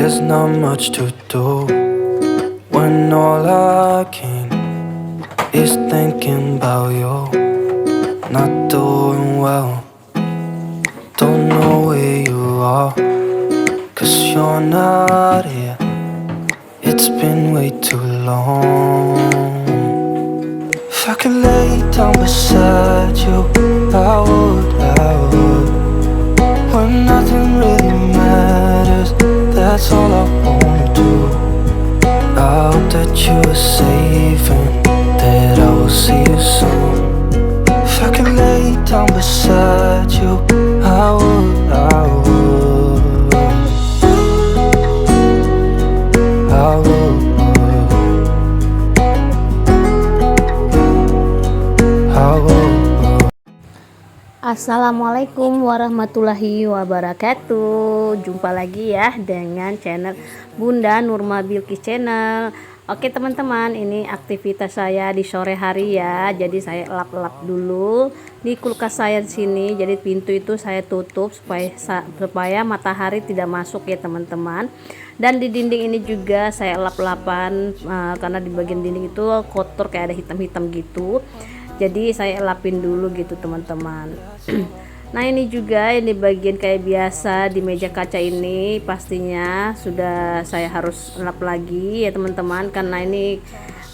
There's not much to do when all I can is thinking about you. Not doing well, don't know where you are, 'cause you're not here. It's been way too long. If I could lay down beside you, I would. When nothing really matters, that's all I wanna do. I hope that you are safe and that I will see you soon. If I could lay down beside you, I would. I would. I would. Assalamualaikum warahmatullahi wabarakatuh. Jumpa lagi ya dengan channel Bunda Nurma Bilqis Channel. Oke teman-teman, ini aktivitas saya di sore hari ya. Jadi saya lap-lap dulu di kulkas saya di sini. Jadi pintu itu saya tutup supaya matahari tidak masuk ya teman-teman. Dan di dinding ini juga saya lap-lapan karena di bagian dinding itu kotor, kayak ada hitam-hitam gitu. Jadi saya lapin dulu gitu teman-teman. Nah ini juga ini bagian kayak biasa di meja kaca ini pastinya sudah saya harus lap lagi ya teman-teman, karena ini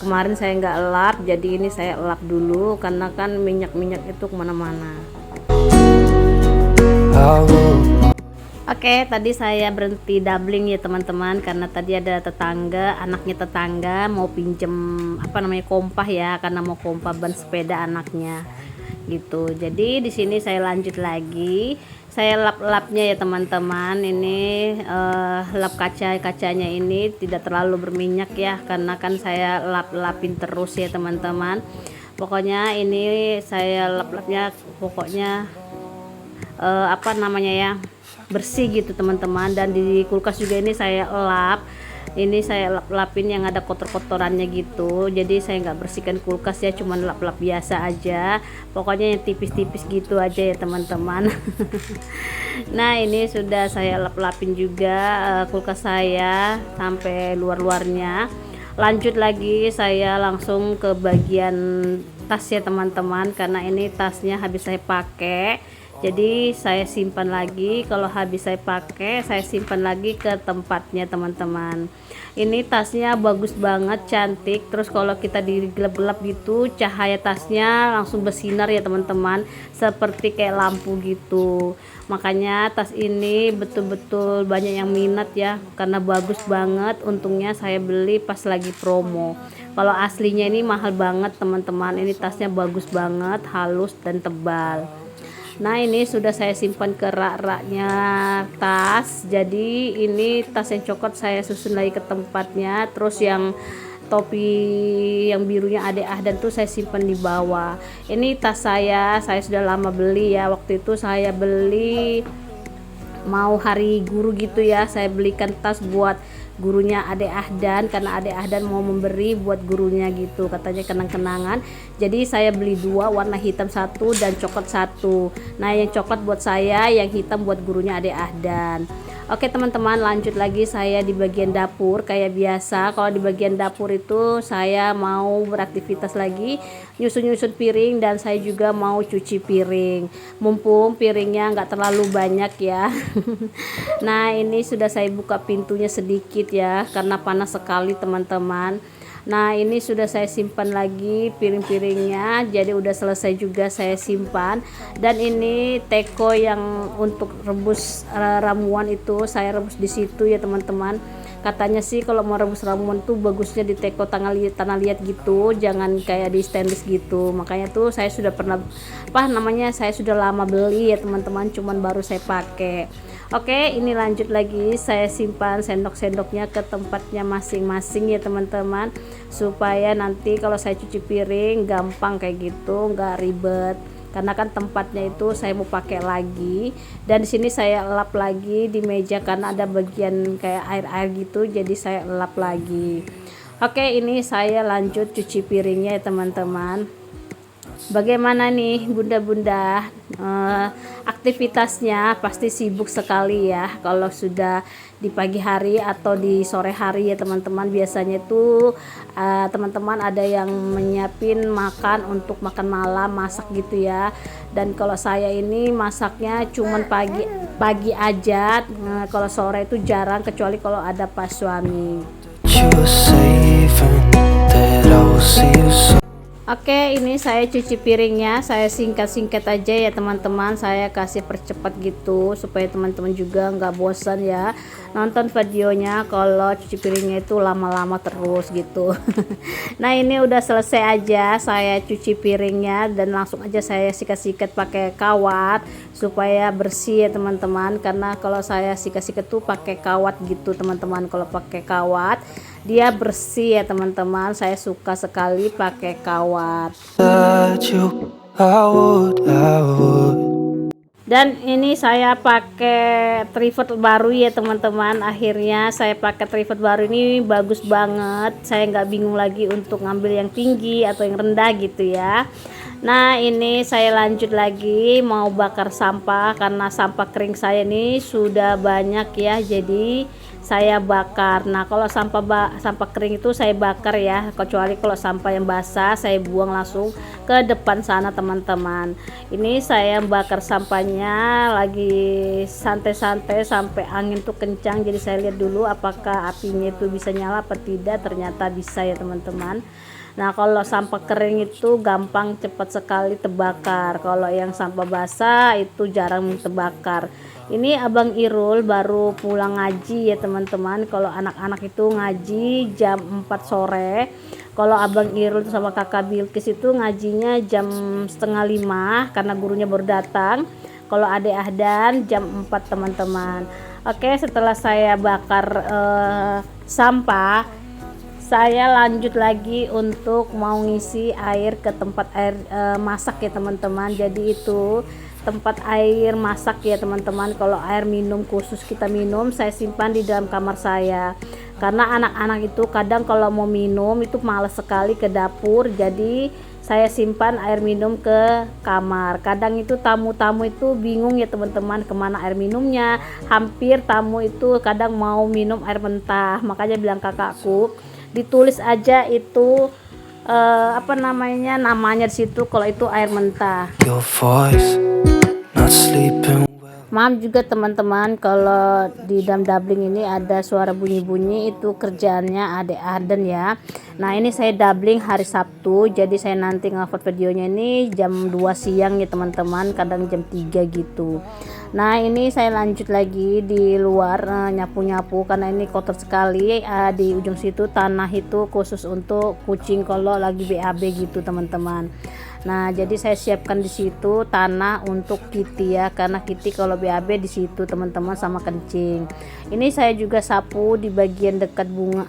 kemarin saya nggak lap, jadi ini saya lap dulu karena kan minyak-minyak itu kemana-mana. Oke, tadi saya berhenti doubling ya teman-teman, karena tadi ada anaknya tetangga mau pinjem kompah ya, karena mau kompah ban sepeda anaknya gitu. Jadi di sini saya lanjut lagi, saya lap-lapnya ya teman-teman. Ini lap kacanya ini tidak terlalu berminyak ya, karena kan saya lap-lapin terus ya teman-teman. Pokoknya ini saya lap-lapnya pokoknya bersih gitu teman-teman. Dan di kulkas juga ini saya lapin yang ada kotor-kotorannya gitu. Jadi saya nggak bersihkan kulkas ya, cuman lap-lap biasa aja, pokoknya yang tipis-tipis gitu aja ya teman-teman. Nah ini sudah saya lap-lapin juga kulkas saya sampai luar-luarnya. Lanjut lagi saya langsung ke bagian tas ya teman-teman, karena ini tasnya habis saya pakai, jadi saya simpan lagi. Kalau habis saya pakai, saya simpan lagi ke tempatnya teman-teman. Ini tasnya bagus banget, cantik. Terus kalau kita digelap-gelap gitu, cahaya tasnya langsung bersinar ya teman-teman, seperti kayak lampu gitu. Makanya tas ini betul-betul banyak yang minat ya, karena bagus banget. Untungnya saya beli pas lagi promo. Kalau aslinya ini mahal banget teman-teman. Ini tasnya bagus banget, halus dan tebal. Nah ini sudah saya simpan ke rak-raknya tas. Jadi ini tas yang coklat saya susun lagi ke tempatnya. Terus yang topi yang birunya Ade Ahdan tuh saya simpan di bawah. Ini tas saya sudah lama beli ya. Waktu itu saya beli mau hari guru gitu ya, saya belikan tas buat gurunya Ade Ahdan, karena Ade Ahdan mau memberi buat gurunya gitu, katanya kenang-kenangan. Jadi saya beli dua, warna hitam satu dan coklat satu. Nah yang coklat buat saya, yang hitam buat gurunya Ade Ahdan. Oke teman-teman, lanjut lagi saya di bagian dapur. Kayak biasa kalau di bagian dapur itu saya mau beraktivitas lagi, nyusun-nyusun piring, dan saya juga mau cuci piring, mumpung piringnya nggak terlalu banyak ya. Nah ini sudah saya buka pintunya sedikit ya, karena panas sekali teman-teman. Nah ini sudah saya simpan lagi piring-piringnya, jadi udah selesai juga saya simpan. Dan ini teko yang untuk rebus ramuan itu saya rebus di situ ya teman-teman. Katanya sih kalau mau rebus ramuan tuh bagusnya di teko tanah liat gitu, jangan kayak di stainless gitu. Makanya tuh saya sudah pernah saya sudah lama beli ya teman-teman, cuman baru saya pakai. Oke, ini lanjut lagi saya simpan sendok-sendoknya ke tempatnya masing-masing ya teman-teman, supaya nanti kalau saya cuci piring gampang kayak gitu, nggak ribet. Karena kan tempatnya itu saya mau pakai lagi. Dan di sini saya lap lagi di meja karena ada bagian kayak air-air gitu, jadi saya lap lagi. Oke, ini saya lanjut cuci piringnya ya teman-teman. Bagaimana nih bunda-bunda, aktivitasnya pasti sibuk sekali ya kalau sudah di pagi hari atau di sore hari ya teman-teman. Biasanya tuh teman-teman ada yang menyiapin makan untuk makan malam, masak gitu ya. Dan kalau saya ini masaknya cuman pagi aja, kalau sore itu jarang kecuali kalau ada pas suami. You were saving that I will see you soon. Oke, ini saya cuci piringnya, saya singkat-singkat aja ya teman-teman, saya kasih percepat gitu supaya teman-teman juga nggak bosan ya nonton videonya kalau cuci piringnya itu lama-lama terus gitu. Nah ini udah selesai aja saya cuci piringnya dan langsung aja saya sikat-sikat pakai kawat supaya bersih ya teman-teman, karena kalau saya sikat-sikat tuh pakai kawat gitu teman-teman. Kalau pakai kawat dia bersih ya teman-teman, saya suka sekali pakai kawat. That you, I would. Dan ini saya pakai tripod baru ya teman-teman. Akhirnya saya pakai tripod baru ini bagus banget, saya nggak bingung lagi untuk ngambil yang tinggi atau yang rendah gitu ya. Nah ini saya lanjut lagi mau bakar sampah karena sampah kering saya ini sudah banyak ya, jadi saya bakar. Nah kalau sampah kering itu saya bakar ya, kecuali kalau sampah yang basah saya buang langsung ke depan sana teman-teman. Ini saya bakar sampahnya lagi santai-santai sampai angin tuh kencang, jadi saya lihat dulu apakah apinya itu bisa nyala apa tidak. Ternyata bisa ya teman-teman. Nah kalau sampah kering itu gampang cepat sekali terbakar, kalau yang sampah basah itu jarang terbakar. Ini Abang Irul baru pulang ngaji ya teman-teman. Kalau anak-anak itu ngaji jam 4 sore, kalau Abang Irul sama kakak Bilkis itu ngajinya jam setengah 5 karena gurunya baru datang. Kalau adik Ahdan jam 4 teman-teman. Oke, setelah saya bakar sampah, saya lanjut lagi untuk mau ngisi air ke tempat air masak ya teman-teman. Jadi itu tempat air masak ya teman-teman. Kalau air minum khusus kita minum, saya simpan di dalam kamar saya, karena anak-anak itu kadang kalau mau minum itu malas sekali ke dapur, jadi saya simpan air minum ke kamar. Kadang itu tamu-tamu itu bingung ya teman-teman kemana air minumnya. Hampir tamu itu kadang mau minum air mentah, makanya bilang kakakku ditulis aja itu namanya di situ kalau itu air mentah. Your voice, not sleeping. Maaf juga teman-teman kalau di dalam doubling ini ada suara bunyi-bunyi, itu kerjaannya Adek Arden ya. Nah ini saya doubling hari Sabtu, jadi saya nanti ngupload videonya ini jam 2 siang ya teman-teman, kadang jam 3 gitu. Nah ini saya lanjut lagi di luar nyapu-nyapu karena ini kotor sekali. Di ujung situ tanah itu khusus untuk kucing kalau lagi BAB gitu teman-teman. Nah jadi saya siapkan di situ tanah untuk Kitty ya, karena Kitty kalau BAB di situ teman-teman sama kencing. Ini saya juga sapu di bagian dekat bunga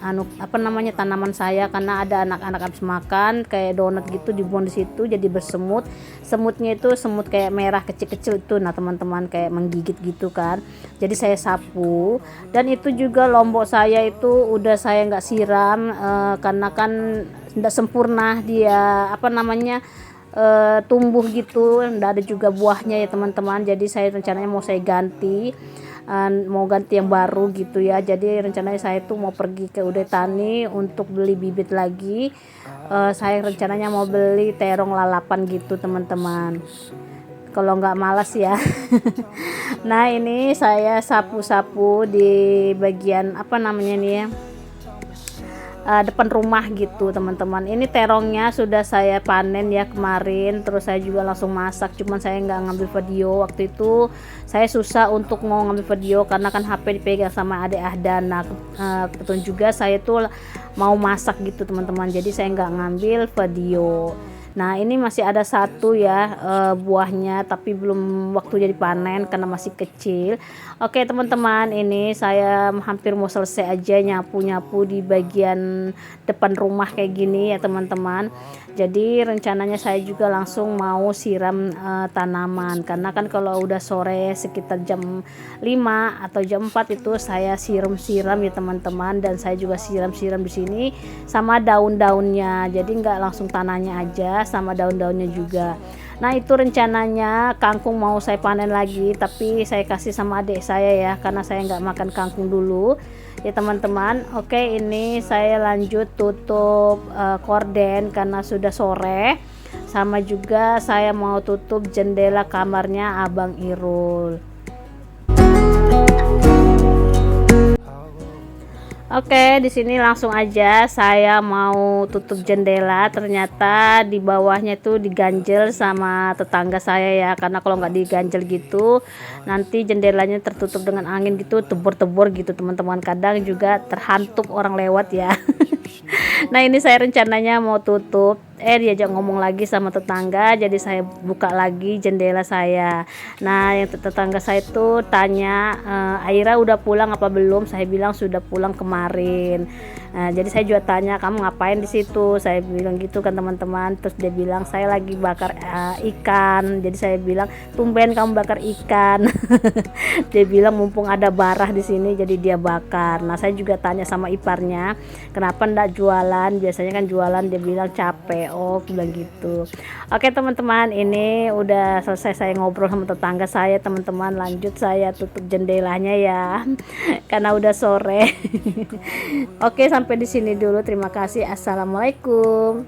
tanaman saya, karena ada anak-anak habis makan kayak donat gitu dibuang di situ jadi bersemut. Semutnya itu semut kayak merah kecil-kecil itu, nah teman-teman kayak menggigit gitu kan. Jadi saya sapu. Dan itu juga lombok saya itu udah saya nggak siram karena kan tidak sempurna dia tumbuh gitu, nggak ada juga buahnya ya teman-teman. Jadi saya rencananya mau saya ganti yang baru gitu ya. Jadi rencananya saya tuh mau pergi ke Uday Tani untuk beli bibit lagi. Saya rencananya mau beli terong lalapan gitu teman-teman, kalau nggak malas ya. Nah ini saya sapu-sapu di bagian depan rumah gitu teman-teman. Ini terongnya sudah saya panen ya kemarin, terus saya juga langsung masak, cuman saya nggak ngambil video waktu itu. Saya susah untuk mau ngambil video karena kan HP dipegang sama adik Ahdan. Nah kebetulan juga saya tuh mau masak gitu teman-teman, jadi saya nggak ngambil video. Nah ini masih ada satu ya buahnya, tapi belum waktunya dipanen karena masih kecil. Oke teman-teman, ini saya hampir mau selesai aja nyapu-nyapu di bagian depan rumah kayak gini ya teman-teman. Jadi rencananya saya juga langsung mau siram tanaman, karena kan kalau udah sore sekitar jam 5 atau jam 4 itu saya siram-siram ya teman-teman, dan saya juga siram-siram di sini sama daun-daunnya. Jadi nggak langsung tanahnya aja, sama daun-daunnya juga. Nah itu rencananya kangkung mau saya panen lagi, tapi saya kasih sama adik saya ya, karena saya nggak makan kangkung dulu ya teman-teman. Oke, ini saya lanjut tutup korden karena sudah sore, sama juga saya mau tutup jendela kamarnya Abang Irul. Oke, di sini langsung aja saya mau tutup jendela. Ternyata di bawahnya tuh diganjel sama tetangga saya ya, karena kalau nggak diganjel gitu nanti jendelanya tertutup dengan angin gitu, tebur-tebur gitu teman-teman. Kadang juga terhantuk orang lewat ya. Nah ini saya rencananya mau tutup, diajak ngomong lagi sama tetangga, jadi saya buka lagi jendela saya. Nah yang tetangga saya tuh tanya, Aira udah pulang apa belum? Saya bilang sudah pulang kemarin. Nah, jadi saya juga tanya, kamu ngapain di situ? Saya bilang gitu kan teman-teman. Terus dia bilang saya lagi bakar ikan. Jadi saya bilang tumben kamu bakar ikan. Dia bilang mumpung ada barah di sini jadi dia bakar. Nah saya juga tanya sama iparnya, kenapa ndak jualan? Biasanya kan jualan. Dia bilang capek. Oh bilang gitu. Oke teman-teman, ini udah selesai saya ngobrol sama tetangga saya teman-teman. Lanjut saya tutup jendelanya ya, karena udah sore. Oke sampai di sini dulu. Terima kasih. Assalamualaikum.